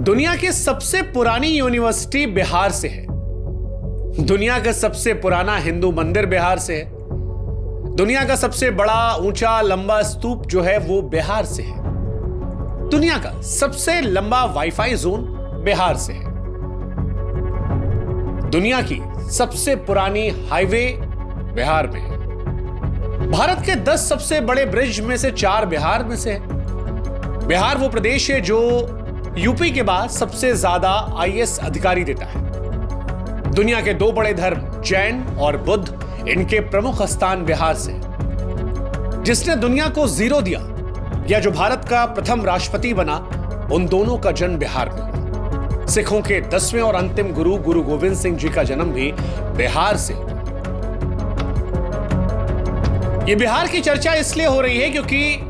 दुनिया की सबसे पुरानी यूनिवर्सिटी बिहार से है। दुनिया का सबसे पुराना हिंदू मंदिर बिहार से है। दुनिया का सबसे बड़ा ऊंचा लंबा स्तूप जो है वो बिहार से है। दुनिया का सबसे लंबा वाईफाई जोन बिहार से है। दुनिया की सबसे पुरानी हाईवे बिहार में है। भारत के 10 सबसे बड़े ब्रिज में से 4 बिहार में से है। बिहार वो प्रदेश है जो यूपी के बाद सबसे ज्यादा आईएएस अधिकारी देता है। दुनिया के 2 बड़े धर्म जैन और बुद्ध, इनके प्रमुख स्थान बिहार से। जिसने दुनिया को 0 दिया या जो भारत का प्रथम राष्ट्रपति बना, उन दोनों का जन्म बिहार में हुआ। सिखों के 10वें और अंतिम गुरु गुरु गोविंद सिंह जी का जन्म भी बिहार से हुआ। यह बिहार की चर्चा इसलिए हो रही है क्योंकि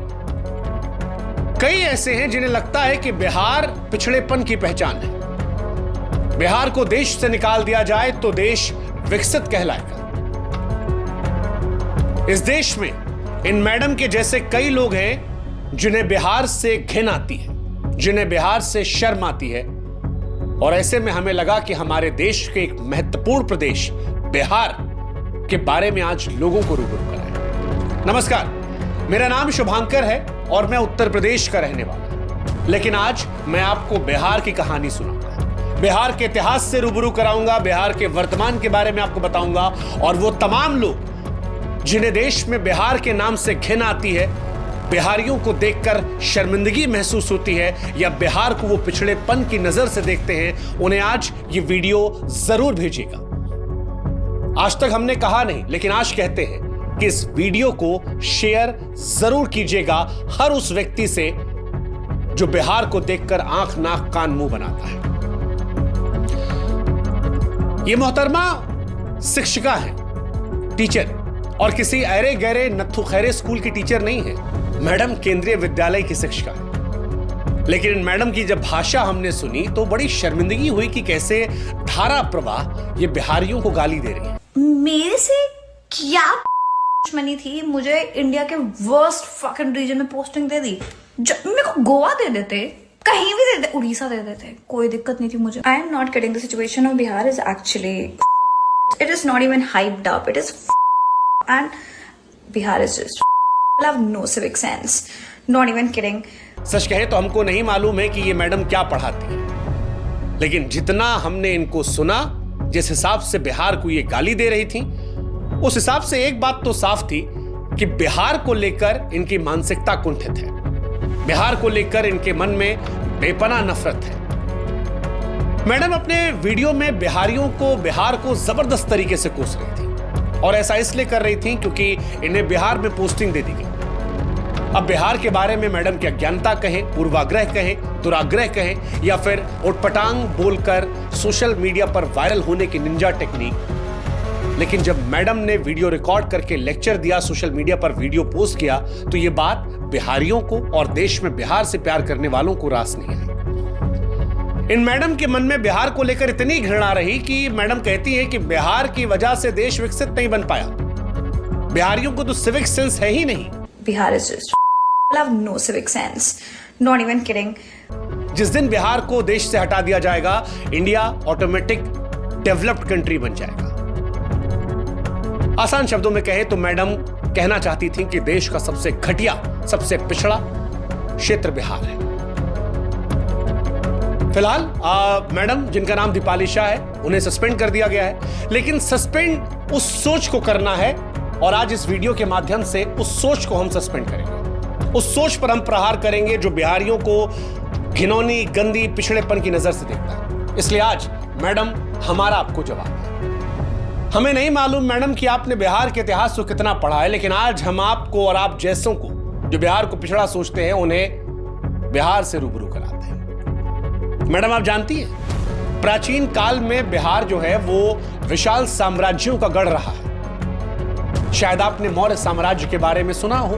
कई ऐसे हैं जिन्हें लगता है कि बिहार पिछड़ेपन की पहचान है। बिहार को देश से निकाल दिया जाए तो देश विकसित कहलाएगा। इस देश में इन मैडम के जैसे कई लोग हैं जिन्हें बिहार से घिन आती है, जिन्हें बिहार से शर्म आती है। और ऐसे में हमें लगा कि हमारे देश के एक महत्वपूर्ण प्रदेश बिहार के बारे में आज लोगों को रूबरू कराएं। नमस्कार, मेरा नाम शुभांकर है और मैं उत्तर प्रदेश का रहने वाला हूं। लेकिन आज मैं आपको बिहार की कहानी सुनाऊंगा, बिहार के इतिहास से रूबरू कराऊंगा, बिहार के वर्तमान के बारे में आपको बताऊंगा। और वो तमाम लोग जिन्हें देश में बिहार के नाम से घिन आती है, बिहारियों को देखकर शर्मिंदगी महसूस होती है या बिहार को वो पिछड़ेपन की नजर से देखते हैं, उन्हें आज ये वीडियो जरूर भेजिएगा। आज तक हमने कहा नहीं, लेकिन आज कहते हैं कि इस वीडियो को शेयर जरूर कीजिएगा हर उस व्यक्ति से जो बिहार को देखकर आंख नाक कान मुंह बनाता है। यह मोहतरमा शिक्षिका है, टीचर, और किसी अरे गहरे नत्थु खैरे स्कूल की टीचर नहीं है। मैडम केंद्रीय विद्यालय की शिक्षिका है। लेकिन मैडम की जब भाषा हमने सुनी तो बड़ी शर्मिंदगी हुई कि कैसे धारा प्रवाह ये बिहारियों को गाली दे रही है। मेरे से क्या दुश्मनी थी? मुझे इंडिया के वर्स्ट फकिंग रीजन में पोस्टिंग दे दी। मेरे को गोवा दे देते, कहीं भी दे देते, उड़ीसा दे देते, कोई दिक्कत नहीं थी मुझे। I am not kidding, the situation of Bihar is actually, it is not even hyped up, it is and Bihar is just have no civic sense, not even kidding. सच कहे तो हमको नहीं मालूम है कि ये मैडम क्या पढ़ाती है, लेकिन जितना हमने इनको सुना, जिस हिसाब से बिहार को ये गाली दे रही थी, उस हिसाब से एक बात तो साफ थी कि बिहार को लेकर इनकी मानसिकता कुंठित है। बिहार को लेकर इनके मन में बेपनाह नफरत है। मैडम अपने वीडियो में बिहार को जबरदस्त तरीके से कोस रही थी, और ऐसा इसलिए कर रही थी क्योंकि इन्हें बिहार में पोस्टिंग दे दी गई। अब बिहार के बारे में मैडम की अज्ञानता कहें, पूर्वाग्रह कहें, दुराग्रह कहें, या फिर उटपटांग बोलकर सोशल मीडिया पर वायरल होने की निंजा टेक्निक, लेकिन जब मैडम ने वीडियो रिकॉर्ड करके लेक्चर दिया, सोशल मीडिया पर वीडियो पोस्ट किया, तो यह बात बिहारियों को और देश में बिहार से प्यार करने वालों को रास नहीं आई। इन मैडम के मन में बिहार को लेकर इतनी घृणा रही कि मैडम कहती है कि बिहार की वजह से देश विकसित नहीं बन पाया। बिहारियों को तो सिविक सेंस है ही नहीं। Bihar is just have no civic sense, not even kidding. जिस दिन बिहार को देश से हटा दिया जाएगा, इंडिया ऑटोमेटिक डेवलप्ड कंट्री बन जाएगा। आसान शब्दों में कहे तो मैडम कहना चाहती थी कि देश का सबसे घटिया, सबसे पिछड़ा क्षेत्र बिहार है। फिलहाल मैडम, जिनका नाम दीपाली शाह है, उन्हें सस्पेंड कर दिया गया है। लेकिन सस्पेंड उस सोच को करना है, और आज इस वीडियो के माध्यम से उस सोच को हम सस्पेंड करेंगे। उस सोच पर हम प्रहार करेंगे जो बिहारियों को घिनौनी, गंदी, पिछड़ेपन की नजर से देखता है। इसलिए आज मैडम, हमारा आपको जवाब है। हमें नहीं मालूम मैडम कि आपने बिहार के इतिहास को कितना पढ़ा है, लेकिन आज हम आपको और आप जैसों को जो बिहार को पिछड़ा सोचते हैं, उन्हें बिहार से रूबरू कराते हैं। मैडम, आप जानती हैं, प्राचीन काल में बिहार जो है वो विशाल साम्राज्यों का गढ़ रहा है। शायद आपने मौर्य साम्राज्य के बारे में सुना हो,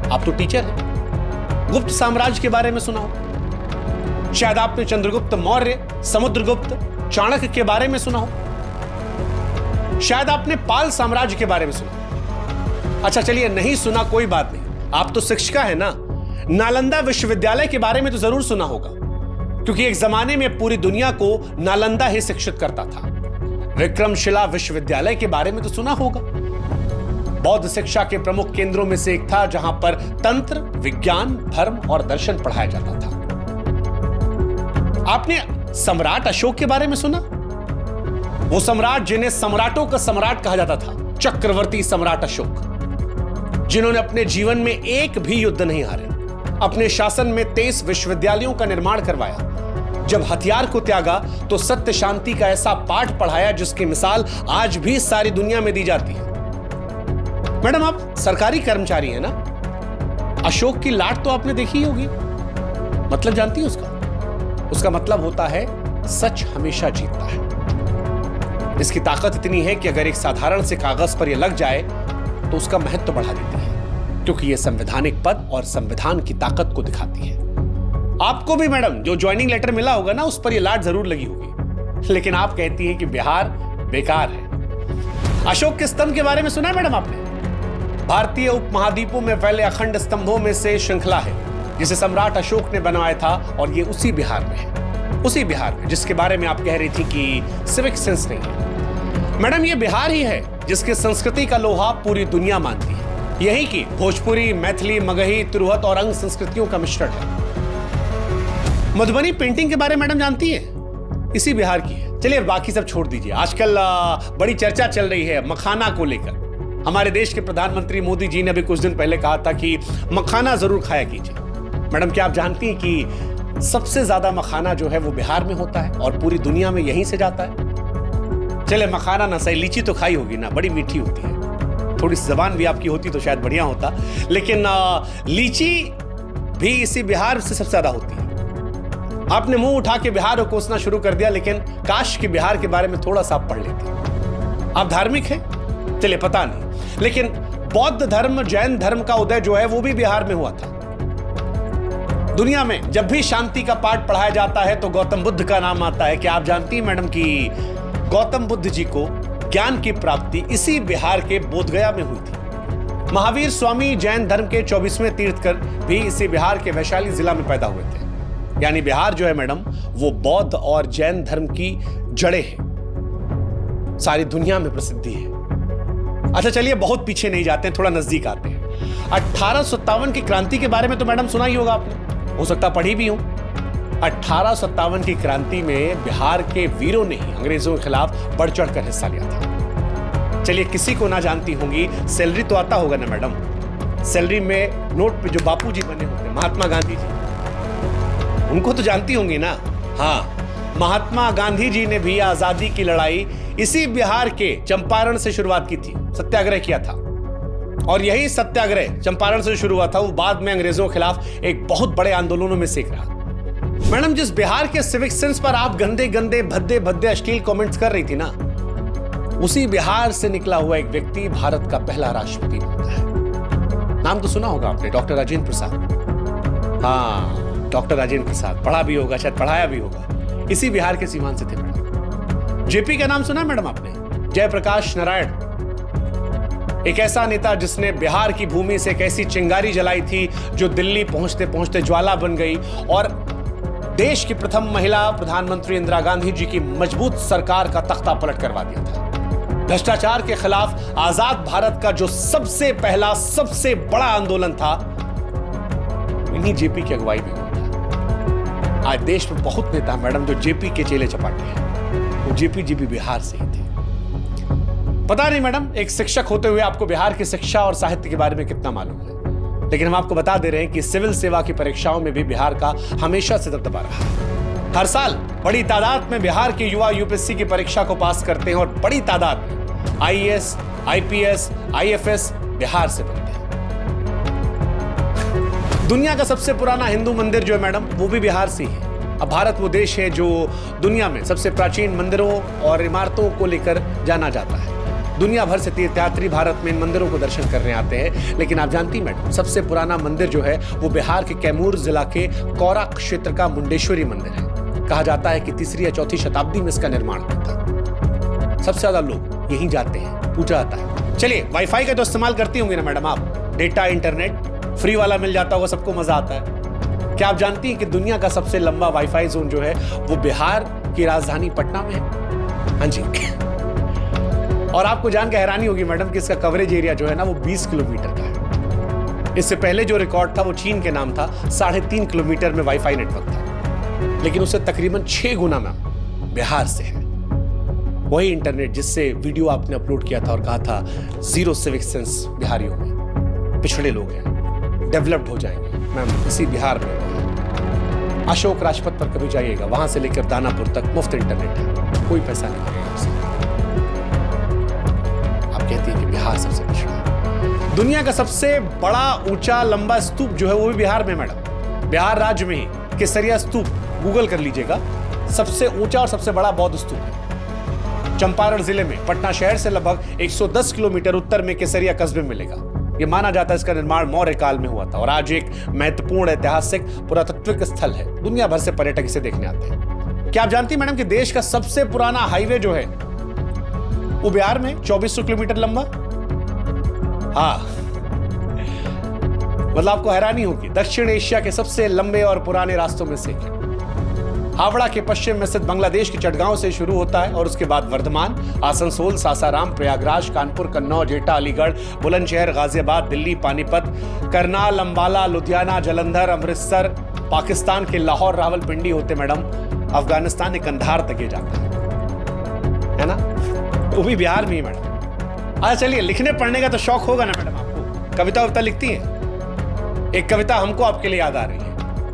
आप तो टीचर हैं। गुप्त साम्राज्य के बारे में सुना हो, शायद आपने चंद्रगुप्त मौर्य, समुद्रगुप्त, चाणक्य के बारे में सुना हो, शायद आपने पाल साम्राज्य के बारे में सुना। अच्छा चलिए, नहीं सुना कोई बात नहीं, आप तो शिक्षिका है ना। नालंदा विश्वविद्यालय के बारे में तो जरूर सुना होगा। क्योंकि एक जमाने में पूरी दुनिया को नालंदा ही शिक्षित करता था। विक्रमशिला विश्वविद्यालय के बारे में तो सुना होगा। बौद्ध शिक्षा के प्रमुख केंद्रों में से एक था, जहां पर तंत्र, विज्ञान, धर्म और दर्शन पढ़ाया जाता था। आपने सम्राट अशोक के बारे में सुना? वो सम्राट जिन्हें सम्राटों का सम्राट कहा जाता था, चक्रवर्ती सम्राट अशोक, जिन्होंने अपने जीवन में एक भी युद्ध नहीं हारे, अपने शासन में 23 विश्वविद्यालयों का निर्माण करवाया। जब हथियार को त्यागा तो सत्य शांति का ऐसा पाठ पढ़ाया जिसकी मिसाल आज भी सारी दुनिया में दी जाती है। मैडम, आप सरकारी कर्मचारी हैं ना? अशोक की लाट तो आपने देखी ही होगी। मतलब जानती है उसका मतलब होता है सच हमेशा जीतता है। इसकी ताकत इतनी है कि अगर एक साधारण से कागज पर यह लग जाए तो उसका महत्व बढ़ा देती है, क्योंकि यह संवैधानिक पद और संविधान की ताकत को दिखाती है। आपको भी मैडम जो ज्वाइनिंग लेटर मिला होगा ना, उस पर यह लाट जरूर लगी होगी, लेकिन आप कहती हैं कि बिहार बेकार है। अशोक के स्तंभ के बारे में सुना है मैडम आपने? भारतीय उपमहाद्वीपों में फैले अखंड स्तंभों में से श्रृंखला है जिसे सम्राट अशोक ने बनवाया था, और ये उसी बिहार में है, उसी बिहार में जिसके बारे में आप कह रही थी कि सिविक सेंस नहीं है। मैडम, ये बिहार ही है जिसके संस्कृति का लोहा पूरी दुनिया मानती है। यही की भोजपुरी, मैथिली, मगही, तिरहुत और अंग संस्कृतियों का मिश्रण है। मधुबनी पेंटिंग के बारे में मैडम जानती है? इसी बिहार की है। चलिए बाकी सब छोड़ दीजिए। आजकल बड़ी चर्चा चल रही है मखाना को लेकर। हमारे देश के प्रधानमंत्री मोदी जी ने भी कुछ दिन पहले कहा था कि मखाना जरूर खाया कीजिए। मैडम, क्या आप जानती हैं कि सबसे ज्यादा मखाना जो है वो बिहार में होता है और पूरी दुनिया में यहीं से जाता है? चले मखाना ना सही, लीची तो खाई होगी ना, बड़ी मीठी होती है। थोड़ी सी जबान भी आपकी होती तो शायद बढ़िया होता, लेकिन लीची भी इसी बिहार से सबसे ज्यादा होती है। आपने मुंह उठा के बिहार को कोसना शुरू कर दिया, लेकिन काश के बिहार के बारे में थोड़ा सा आप पढ़ लेते। आप धार्मिक हैं? चलिए पता नहीं, लेकिन बौद्ध धर्म, जैन धर्म का उदय जो है वो भी बिहार में हुआ था। दुनिया में जब भी शांति का पाठ पढ़ाया जाता है तो गौतम बुद्ध का नाम आता है। क्या आप जानती हैं मैडम कि गौतम बुद्ध जी को ज्ञान की प्राप्ति इसी बिहार के बोधगया में हुई थी। महावीर स्वामी जैन धर्म के 24वें तीर्थकर भी इसी बिहार के वैशाली जिला में पैदा हुए थे। यानी बिहार जो है मैडम वो बौद्ध और जैन धर्म की जड़ें हैं, सारी दुनिया में प्रसिद्धि है। अच्छा चलिए बहुत पीछे नहीं जाते हैं, थोड़ा नजदीक आते हैं। 1857 की क्रांति के बारे में तो मैडम सुना ही होगा आपने, हो सकता पढ़ी भी हो। 1857 की क्रांति में बिहार के वीरों ने ही अंग्रेजों के खिलाफ बढ़ चढ़कर हिस्सा लिया था। चलिए किसी को ना जानती होंगी, सैलरी तो आता होगा ना मैडम, सैलरी में नोट पे जो बापू जी बने होते, महात्मा गांधी जी, उनको तो जानती होंगी ना? हाँ, महात्मा गांधी जी ने भी आजादी की लड़ाई इसी बिहार के चंपारण से शुरुआत की थी, सत्याग्रह किया था। और यही सत्याग्रह चंपारण से शुरू हुआ था, वो बाद में अंग्रेजों के खिलाफ एक बहुत बड़े आंदोलनों में से एक रहा। मैडम, जिस बिहार के सिविक सेंस पर आप गंदे गंदे भद्दे भद्दे अश्लील कमेंट्स कर रही थी ना, उसी बिहार से निकला हुआ एक व्यक्ति भारत का पहला राष्ट्रपति बनता है। नाम तो सुना होगा आपने, डॉक्टर राजेंद्र प्रसाद। हाँ, डॉक्टर राजेंद्र प्रसाद, पढ़ा भी होगा, शायद पढ़ाया भी होगा। इसी बिहार के सीमांत से थे मैडम। जेपी का नाम सुना मैडम आपने? जयप्रकाश नारायण, एक ऐसा नेता जिसने बिहार की भूमि से एक ऐसी चिंगारी जलाई थी जो दिल्ली पहुंचते पहुंचते ज्वाला बन गई और देश की प्रथम महिला प्रधानमंत्री इंदिरा गांधी जी की मजबूत सरकार का तख्ता पलट करवा दिया था। भ्रष्टाचार के खिलाफ आजाद भारत का जो सबसे पहला सबसे बड़ा आंदोलन था, इन्हीं जेपी की अगुवाई में हुआ था। आज देश में बहुत नेता मैडम जो जेपी के चेले चपाटे हैं, वो जेपी जी भी बिहार से ही थे। पता नहीं मैडम, एक शिक्षक होते हुए आपको बिहार की शिक्षा और साहित्य के बारे में कितना मालूम है, लेकिन हम आपको बता दे रहे हैं कि सिविल सेवा की परीक्षाओं में भी बिहार का हमेशा से दबदबा रहा। हर साल बड़ी तादाद में बिहार के युवा यूपीएससी की परीक्षा को पास करते हैं और बड़ी तादाद में आईएएस, आईपीएस, आईएफएस बिहार से बनते हैं। दुनिया का सबसे पुराना हिंदू मंदिर जो है मैडम वो भी बिहार से ही है। अब भारत वो देश है जो दुनिया में सबसे प्राचीन मंदिरों और इमारतों को लेकर जाना जाता है। दुनिया भर से तीर्थयात्री भारत में इन मंदिरों को दर्शन करने आते हैं, लेकिन आप जानती मैडम सबसे पुराना मंदिर जो है वो बिहार के कैमूर जिला के कौरा क्षेत्र का मुंडेश्वरी मंदिर है। कहा जाता है कि 3री या 4थी शताब्दी में इसका निर्माण हुआ था। सबसे ज्यादा लोग यहीं जाते हैं, पूजा आता है। चलिए वाईफाई का तो इस्तेमाल करती होंगी ना मैडम आप, डेटा इंटरनेट फ्री वाला मिल जाता होगा, सबको मजा आता है। क्या आप जानती हैं कि दुनिया का सबसे लंबा वाईफाई जोन जो है वो बिहार की राजधानी पटना में है? हाँ जी। और आपको जानकर हैरानी होगी मैडम कि इसका कवरेज एरिया जो है ना वो 20 किलोमीटर का है। इससे पहले जो रिकॉर्ड था वो चीन के नाम था, 3.5 किलोमीटर में वाईफाई नेटवर्क था, लेकिन उससे तकरीबन 6 गुना में बिहार से है वही इंटरनेट जिससे वीडियो आपने अपलोड किया था और कहा था जीरो सिविक सेंस बिहारियों में, पिछड़े लोग हैं, डेवलप्ड हो जाएंगे। मैम इसी बिहार में अशोक राजपथ पर कभी जाइएगा, वहां से लेकर दानापुर तक मुफ्त इंटरनेट है, कोई पैसा नहीं लगेगा आपसे। आप कहती हैं कि बिहार सबसे पिछड़ा है। दुनिया का सबसे बड़ा ऊंचा लंबा स्तूप जो है वो भी बिहार में मैडम, बिहार राज्य में ही केसरिया स्तूप, गूगल कर लीजिएगा, सबसे ऊंचा और सबसे बड़ा बौद्ध स्तूप है। चंपारण जिले में पटना शहर से लगभग 110 किलोमीटर उत्तर में केसरिया कस्बे में मिलेगा। यह माना जाता है इसका निर्माण मौर्य काल में हुआ था और आज एक महत्वपूर्ण ऐतिहासिक पुरातत्विक स्थल है। दुनिया भर से पर्यटक इसे देखने आते हैं। क्या आप जानती हैं मैडम कि देश का सबसे पुराना हाईवे जो है वो बिहार में 2400 किलोमीटर लंबा? हाँ, मतलब आपको हैरानी होगी, दक्षिण एशिया के सबसे लंबे और पुराने रास्तों में से एक है। हावड़ा के पश्चिम में स्थित बांग्लादेश के चटगांव से शुरू होता है और उसके बाद वर्धमान, आसनसोल, सासाराम, प्रयागराज, कानपुर, कन्नौज, एटा, अलीगढ़, बुलंदशहर, गाजियाबाद, दिल्ली, पानीपत, करनाल, अंबाला, लुधियाना, जालंधर, अमृतसर, पाकिस्तान के लाहौर, रावलपिंडी होते मैडम अफगानिस्तान के कंधार तक ये जाता है ना, वो भी बिहार में ही मैडम। अच्छा चलिए, लिखने पढ़ने का तो शौक होगा ना मैडम आपको, कविता वविता लिखती हैं? एक कविता हमको आपके लिए याद आ रही है,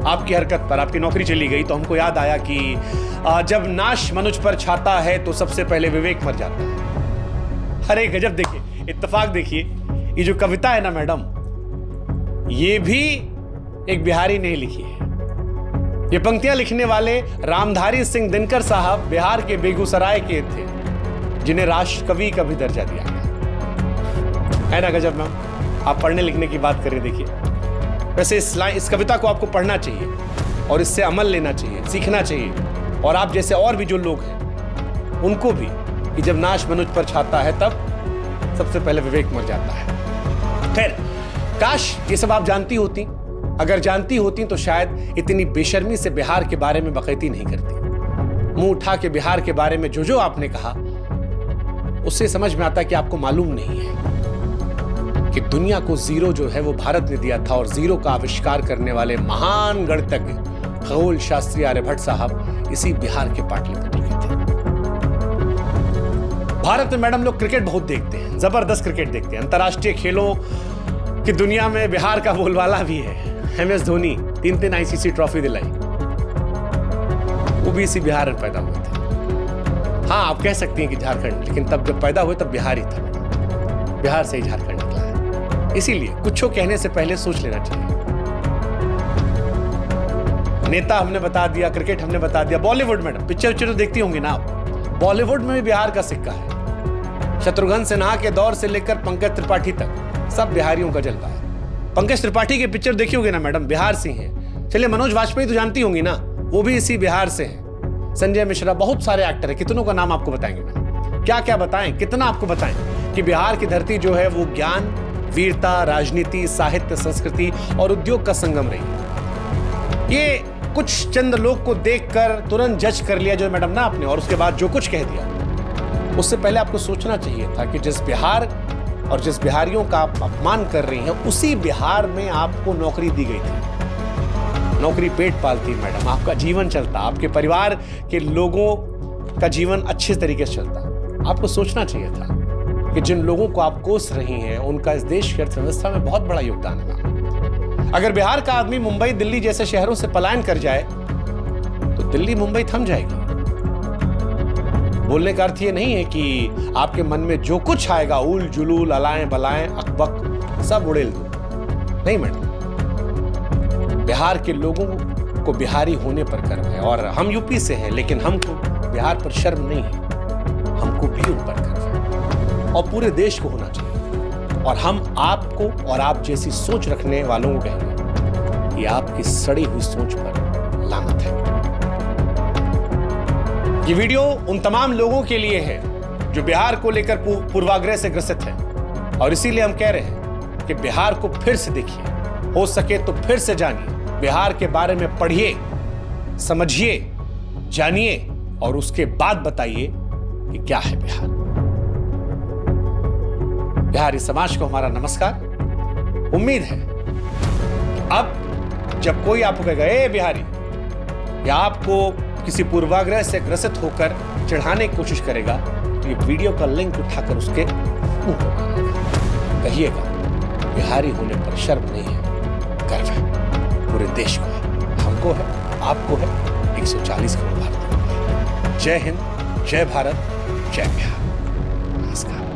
आपकी हरकत पर, आपकी नौकरी चली गई तो हमको याद आया कि जब नाश मनुष्य पर छाता है तो सबसे पहले विवेक मर जाता है। अरे गजब, देखिए इत्तेफाक, देखिए ये जो कविता है ना मैडम, ये भी एक बिहारी ने लिखी है। ये पंक्तियां लिखने वाले रामधारी सिंह दिनकर साहब बिहार के बेगूसराय के थे, जिन्हें राष्ट्र कवि का भी दर्जा दिया गया है ना। गजब मैम, आप पढ़ने लिखने की बात करें, देखिए वैसे इस कविता को आपको पढ़ना चाहिए और इससे अमल लेना चाहिए, सीखना चाहिए, और आप जैसे और भी जो लोग हैं उनको भी, कि जब नाश मनुष्य पर छाता है तब सबसे पहले विवेक मर जाता है। खैर, काश ये सब आप जानती होती, अगर जानती होती तो शायद इतनी बेशर्मी से बिहार के बारे में बकैती नहीं करती। मुंह उठा के बिहार के बारे में जो आपने कहा उससे समझ में आता कि आपको मालूम नहीं है कि दुनिया को जीरो जो है वो भारत ने दिया था, और जीरो का आविष्कार करने वाले महान गणितज्ञ खगोल शास्त्री आर्यभट्ट साहब इसी बिहार के पाटलिपुत्र के थे। भारत में मैडम लोग क्रिकेट बहुत देखते हैं, जबरदस्त क्रिकेट देखते हैं। अंतर्राष्ट्रीय खेलों की दुनिया में बिहार का बोलबाला भी है। MS धोनी 3 ICC ट्रॉफी दिलाई, वो भी इसी बिहार में पैदा हुए थे। हाँ, आप कह सकती हैं कि झारखंड, लेकिन तब जब पैदा हुए तब बिहार ही था, बिहार से ही झारखंड निकला है। इसीलिए कुछ कहने से पहले सोच लेना चाहिए। नेता हमने बता दिया, क्रिकेट हमने बता दिया, बॉलीवुड मैडम पिक्चर तो देखती होंगी ना आप, बॉलीवुड में भी बिहार का सिक्का है। शत्रुघ्न सिन्हा के दौर से लेकर पंकज त्रिपाठी तक सब बिहारियों का जलवा है। पंकज त्रिपाठी के पिक्चर देखी होगी ना मैडम, बिहार से हैं। चलिए, मनोज वाजपेयी तो जानती होंगी ना, वो भी इसी बिहार से हैं। संजय मिश्रा, बहुत सारे एक्टर हैं, कितनों का नाम आपको बताएंगे मैडम, क्या क्या बताएं, कितना आपको बताएं कि बिहार की धरती जो है वो ज्ञान, वीरता, राजनीति, साहित्य, संस्कृति और उद्योग का संगम रही। ये कुछ चंद लोग को देखकर तुरंत जज कर लिया जो मैडम ना आपने, और उसके बाद जो कुछ कह दिया, उससे पहले आपको सोचना चाहिए था कि जिस बिहार और जिस बिहारियों का आप अपमान कर रही हैं, उसी बिहार में आपको नौकरी दी गई थी। नौकरी पेट पालती मैडम, आपका जीवन चलता, आपके परिवार के लोगों का जीवन अच्छे तरीके से चलता। आपको सोचना चाहिए था कि जिन लोगों को आप कोस रही हैं उनका इस देश की अर्थव्यवस्था में बहुत बड़ा योगदान है। अगर बिहार का आदमी मुंबई, दिल्ली जैसे शहरों से पलायन कर जाए तो दिल्ली मुंबई थम जाएगी। बोलने का अर्थ ये नहीं है कि आपके मन में जो कुछ आएगा, उल जुलूल, अलाएं बलाएं, अकबक, सब उड़ेल दो। नहीं मैडम, बिहार के लोगों को बिहारी होने पर गर्व है, और हम यूपी से हैं, लेकिन हमको बिहार पर शर्म नहीं है, हमको भी उन पर गर्व है, और पूरे देश को होना चाहिए। और हम आपको और आप जैसी सोच रखने वालों को कहेंगे कि आपकी सड़ी हुई सोच पर लानत है। ये वीडियो उन तमाम लोगों के लिए है जो बिहार को लेकर पूर्वाग्रह से ग्रसित है, और इसीलिए हम कह रहे हैं कि बिहार को फिर से देखिए, हो सके तो फिर से जानिए, बिहार के बारे में पढ़िए, समझिए, जानिए और उसके बाद बताइए कि क्या है बिहार। बिहारी समाज को हमारा नमस्कार। उम्मीद है अब जब कोई आपको कहेगा ए बिहारी, या आपको किसी पूर्वाग्रह से ग्रसित होकर चिढ़ाने की कोशिश करेगा, तो ये वीडियो का लिंक उठाकर उसके मुंह पर मारेगा। कहिएगा बिहारी होने पर शर्म नहीं है, गर्व है, पूरे देश को है, हमको है, आपको है, 140 करोड़ भारतीयों को है। जय हिंद, जय भारत, जय बिहार। नमस्कार।